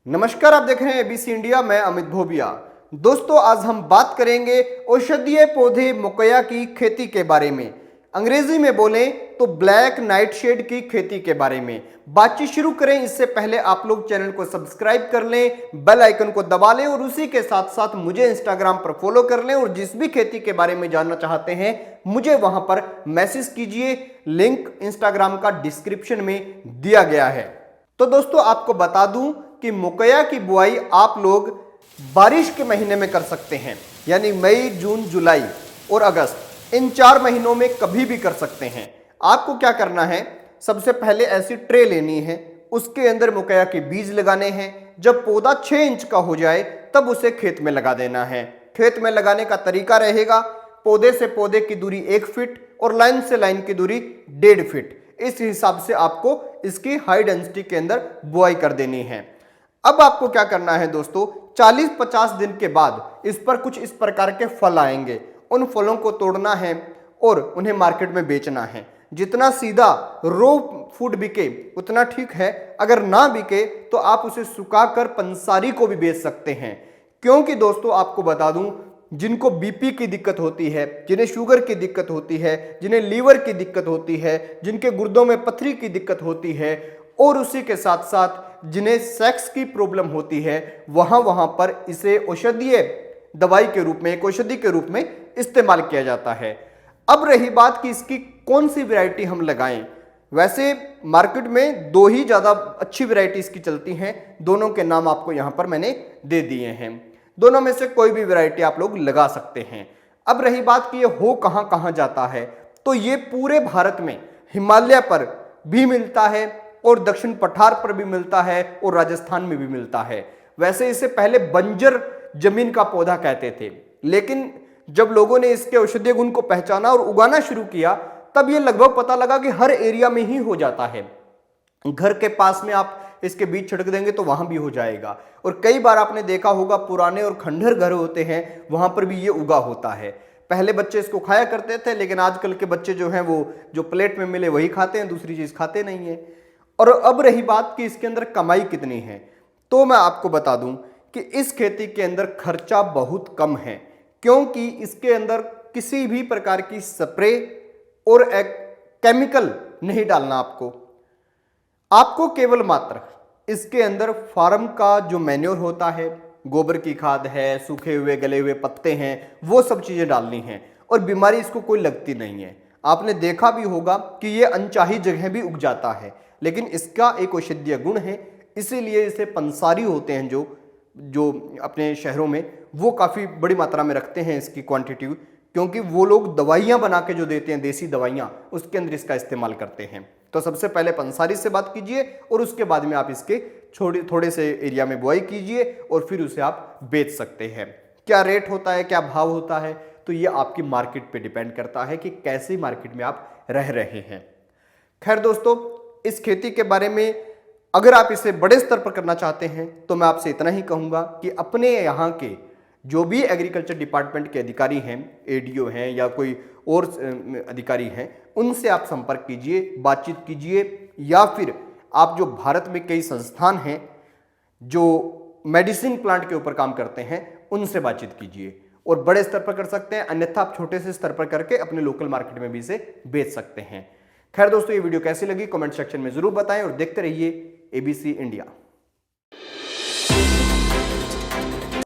नमस्कार, आप देख रहे हैं एबीसी इंडिया। मैं अमित भोबिया। दोस्तों, आज हम बात करेंगे औषधीय पौधे मोकया की खेती के बारे में। अंग्रेजी में बोलें तो ब्लैक नाइटशेड की खेती के बारे में बातचीत शुरू करें। इससे पहले आप लोग चैनल को सब्सक्राइब कर लें, बेल आइकन को दबा लें और उसी के साथ साथ मुझे इंस्टाग्राम पर फॉलो कर लें। और जिस भी खेती के बारे में जानना चाहते हैं मुझे वहां पर मैसेज कीजिए। लिंक इंस्टाग्राम का डिस्क्रिप्शन में दिया गया है। तो दोस्तों, आपको बता दूं कि मोकया की बुआई आप लोग बारिश के महीने में कर सकते हैं, यानी मई, जून, जुलाई और अगस्त, इन 4 महीनों में कभी भी कर सकते हैं। आपको क्या करना है, सबसे पहले ऐसी ट्रे लेनी है, उसके अंदर मोकया के बीज लगाने हैं। जब पौधा 6 इंच का हो जाए तब उसे खेत में लगा देना है। खेत में लगाने का तरीका रहेगा, पौधे से पौधे की दूरी 1 फीट और लाइन से लाइन की दूरी 1.5 फीट। इस हिसाब से आपको इसकी हाई डेंसिटी के अंदर बुआई कर देनी है। अब आपको क्या करना है दोस्तों, 40-50 दिन के बाद इस पर कुछ इस प्रकार के फल आएंगे। उन फलों को तोड़ना है और उन्हें मार्केट में बेचना है। जितना सीधा रो फूड बिके उतना ठीक है, अगर ना बिके तो आप उसे सुखाकर पंसारी को भी बेच सकते हैं। क्योंकि दोस्तों, आपको बता दूं, जिनको बीपी की दिक्कत होती है, जिन्हें शुगर की दिक्कत होती है, जिन्हें लीवर की दिक्कत होती है, जिनके गुर्दों में पथरी की दिक्कत होती है और उसी के साथ साथ जिन्हें सेक्स की प्रॉब्लम होती है, वहां पर इसे औषधीय दवाई के रूप में, एक औषधि के रूप में इस्तेमाल किया जाता है। अब रही बात कि इसकी कौन सी वैरायटी हम लगाएं। वैसे मार्केट में 2 ही ज्यादा अच्छी वैरायटी इसकी चलती हैं। दोनों के नाम आपको यहां पर मैंने दे दिए हैं। दोनों में से कोई भी वैरायटी आप लोग लगा सकते हैं। अब रही बात कि ये हो कहां कहां जाता है, तो ये पूरे भारत में हिमालय पर भी मिलता है और दक्षिण पठार पर भी मिलता है और राजस्थान में भी मिलता है। वैसे इसे पहले बंजर जमीन का पौधा कहते थे, लेकिन जब लोगों ने इसके औषधीय गुण को पहचाना और उगाना शुरू किया तब ये लगभग पता लगा कि हर एरिया में ही हो जाता है। घर के पास में आप इसके बीज छिड़क देंगे तो वहां भी हो जाएगा। और कई बार आपने देखा होगा, पुराने और खंडहर घर होते हैं वहां पर भी ये उगा होता है। पहले बच्चे इसको खाया करते थे, लेकिन आजकल के बच्चे जो हैं वो जो प्लेट में मिले वही खाते हैं, दूसरी चीज खाते नहीं है। और अब रही बात कि इसके अंदर कमाई कितनी है, तो मैं आपको बता दूं कि इस खेती के अंदर खर्चा बहुत कम है। क्योंकि इसके अंदर किसी भी प्रकार की स्प्रे और एक केमिकल नहीं डालना। आपको केवल मात्र इसके अंदर फार्म का जो मैन्योर होता है, गोबर की खाद है, सूखे हुए गले हुए पत्ते हैं, वो सब चीजें डालनी हैं। और बीमारी इसको कोई लगती नहीं है। आपने देखा भी होगा कि ये अनचाही जगह भी उग जाता है, लेकिन इसका एक औषधीय गुण है, इसीलिए इसे पंसारी होते हैं जो अपने शहरों में, वो काफ़ी बड़ी मात्रा में रखते हैं इसकी क्वांटिटी। क्योंकि वो लोग दवाइयाँ बना के जो देते हैं, देसी दवाइयाँ, उसके अंदर इसका इस्तेमाल करते हैं। तो सबसे पहले पंसारी से बात कीजिए और उसके बाद में आप इसके थोड़े से एरिया में बुआई कीजिए और फिर उसे आप बेच सकते हैं। क्या रेट होता है, क्या भाव होता है, तो ये आपकी मार्केट पे डिपेंड करता है कि कैसी मार्केट में आप रह रहे हैं। खैर दोस्तों, इस खेती के बारे में अगर आप इसे बड़े स्तर पर करना चाहते हैं तो मैं आपसे इतना ही कहूँगा कि अपने यहाँ के जो भी एग्रीकल्चर डिपार्टमेंट के अधिकारी हैं, एडीओ हैं या कोई और अधिकारी हैं, उनसे आप संपर्क कीजिए, बातचीत कीजिए। या फिर आप जो भारत में कई संस्थान हैं जो मेडिसिन प्लांट के ऊपर काम करते हैं, उनसे बातचीत कीजिए और बड़े स्तर पर कर सकते हैं। अन्यथा आप छोटे से स्तर पर करके अपने लोकल मार्केट में भी इसे बेच सकते हैं। खैर दोस्तों, ये वीडियो कैसी लगी कमेंट सेक्शन में जरूर बताएं और देखते रहिए एबीसी इंडिया।